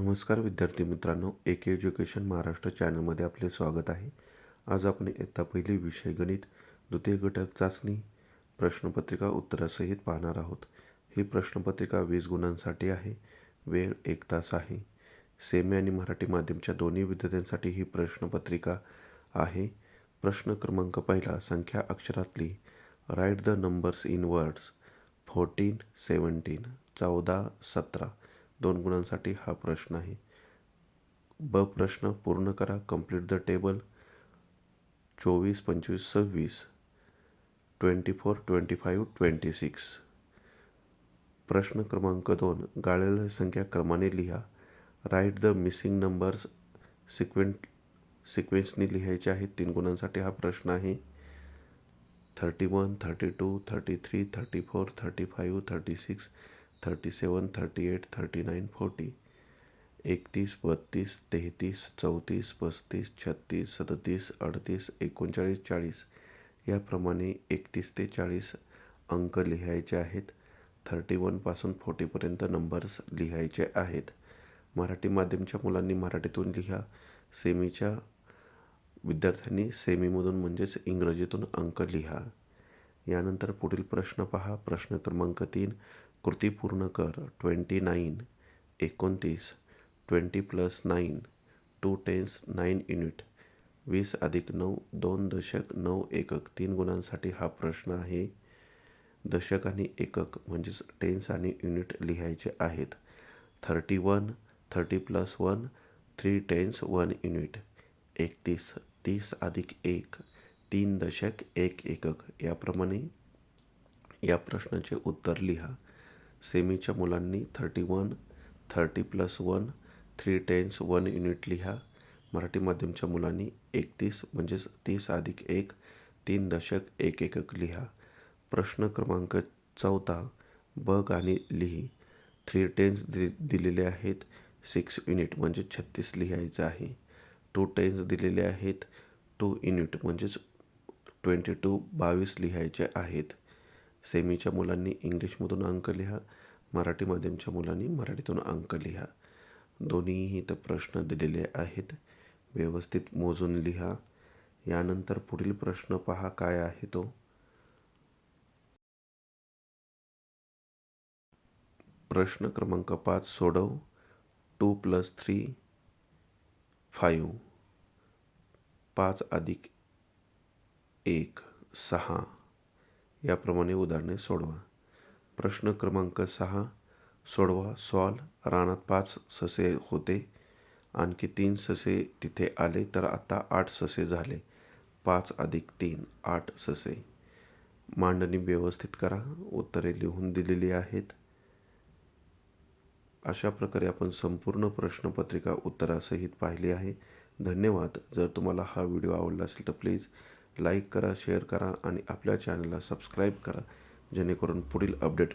नमस्कार विद्यार्थी मित्रांनो, AK एज्युकेशन महाराष्ट्र चॅनलमध्ये आपले स्वागत आहे. आज आपण इयत्ता पहिली विषय गणित द्वितीय घटक चाचणी प्रश्नपत्रिका उत्तरासहित पाहणार आहोत. ही प्रश्नपत्रिका 20 गुणांसाठी आहे. वेळ 1 तास आहे. सेमी आणि मराठी माध्यमच्या दोन्ही विद्यार्थ्यांसाठी ही प्रश्नपत्रिका आहे. प्रश्न क्रमांक पहिला, संख्या अक्षरातली. Write the numbers in words. 14, 17, 14, 17. 2 गुणांसाठी हा प्रश्न आहे. ब प्रश्न पूर्ण करा. Complete the table. 24, 25, 26, 24, 25, 26. प्रश्न क्रमांक 2, गाळलेल्या संख्या क्रमाने लिहा. राईट द मिसिंग नंबर्स सिक्वेन्सनी लिहायचे आहेत. 3 गुणांसाठी हा प्रश्न आहे. 31, 32, 33, 34, 35, 36, 37, 38, 39, 40. 31, 32, 33, 34, 35, 36, 37, 38, 39, 40. याप्रमाणे 31 ते 40 अंक लिहायचे आहेत. 31 पासून 40 पर्यंत नंबर्स लिहायचे आहेत. मराठी माध्यमच्या मुलांनी मराठीतून लिहा. सेमीच्या विद्यार्थ्यांनी सेमीमधून म्हणजेच इंग्रजीतून अंक लिहा. यानंतर पुढील प्रश्न पहा. प्रश्न क्रमांक 3, कृती पूर्ण कर. 29, 29, 20 + 9, 2 टेन्स, 9 युनिट. 20 + 9, 2 दशक, 9 एकक. 3 गुणांसाठी हा प्रश्न आहे. दशक आणि एकक म्हणजेच टेन्स आणि युनिट लिहायचे आहेत. 31, 30 + 1, 3 टेन्स, 1 युनिट. 31, 30 + 1, 3 दशक, 1 एकक. याप्रमाणे या प्रश्नाचे उत्तर लिहा. सेमीच्या मुलांनी 31, 30 + 1, 3 टेन्स, 1 युनिट लिहा. मराठी माध्यमच्या मुलांनी 31 म्हणजेच 30 + 1, 3 दशक, 1 एकक लिहा. प्रश्न क्रमांक 4, बघ आणि लिही. 3 टेन्स दिलेले आहेत. 6 युनिट म्हणजे 36 लिहायचं आहे. 2 टेन्स दिलेले आहेत. 2 युनिट म्हणजेच 22, 22 लिहायचे आहेत. सेमीच्या मुलांनी इंग्लिशमधून अंक लिहा. मराठी माध्यमच्या मुलांनी मराठीतून अंक लिहा. दोन्हीही इथं प्रश्न दिलेले आहेत. व्यवस्थित मोजून लिहा. यानंतर पुढील प्रश्न पहा काय आहे तो. प्रश्न क्रमांक 5 सोडव. 2 + 3, 5. 5 + 1, 6. याप्रमाणे उदाहरणे सोडवा. प्रश्न क्रमांक 6 सोडवा. सॉल्व. रानात 5 ससे होते. आणखी 3 ससे तिथे आले तर आता 8 ससे झाले. 5 + 3, 8 ससे. मांडणी व्यवस्थित करा. उत्तरे लिहून दिलेली आहेत. अशा प्रकारे आपण संपूर्ण प्रश्नपत्रिका उत्तरासहित पाहिली आहे. धन्यवाद. जर तुम्हाला हा व्हिडिओ आवडला असेल तर प्लीज लाईक करा, शेअर करा आणि आपल्या चॅनलला सबस्क्राईब करा, जेणेकरून पुढील अपडेट